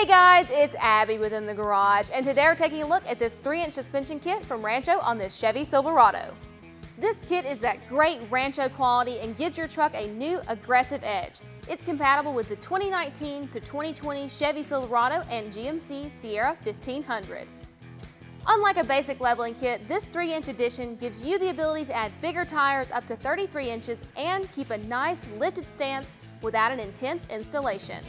Hey guys, it's Abby within the garage, and today we're taking a look at this 3-inch suspension kit from Rancho on this Chevy Silverado. This kit is that great Rancho quality and gives your truck a new aggressive edge. It's compatible with the 2019 to 2020 Chevy Silverado and GMC Sierra 1500. Unlike a basic leveling kit, this 3-inch edition gives you the ability to add bigger tires up to 33 inches and keep a nice lifted stance without an intense installation.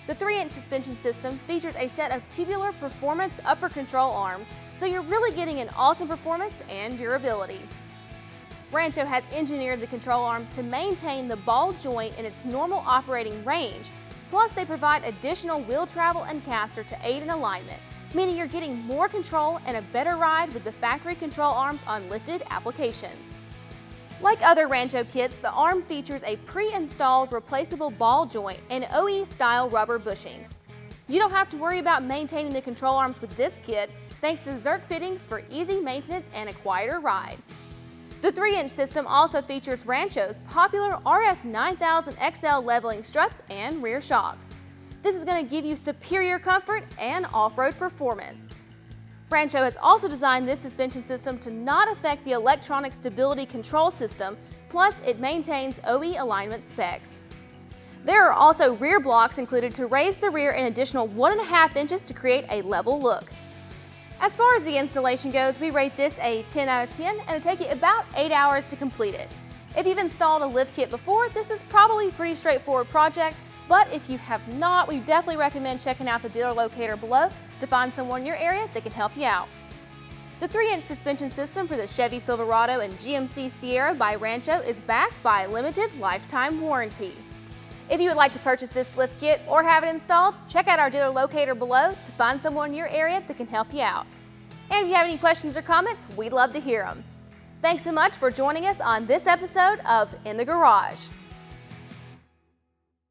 The 3-inch suspension system features a set of tubular performance upper control arms, so you're really getting an awesome performance and durability. Rancho has engineered the control arms to maintain the ball joint in its normal operating range, plus they provide additional wheel travel and caster to aid in alignment, meaning you're getting more control and a better ride with the factory control arms on lifted applications. Like other Rancho kits, the arm features a pre-installed replaceable ball joint and OE-style rubber bushings. You don't have to worry about maintaining the control arms with this kit, thanks to Zerk fittings for easy maintenance and a quieter ride. The 3-inch system also features Rancho's popular RS 9000 XL leveling struts and rear shocks. This is going to give you superior comfort and off-road performance. Rancho has also designed this suspension system to not affect the electronic stability control system, plus it maintains OE alignment specs. There are also rear blocks included to raise the rear an additional 1.5 inches to create a level look. As far as the installation goes, we rate this a 10 out of 10 and it'll take you about 8 hours to complete it. If you've installed a lift kit before, this is probably a pretty straightforward project, but if you have not, we definitely recommend checking out the dealer locator below to find someone in your area that can help you out. The 3-inch suspension system for the Chevy Silverado and GMC Sierra by Rancho is backed by a limited lifetime warranty. If you would like to purchase this lift kit or have it installed, check out our dealer locator below to find someone in your area that can help you out. And if you have any questions or comments, we'd love to hear them. Thanks so much for joining us on this episode of In the Garage.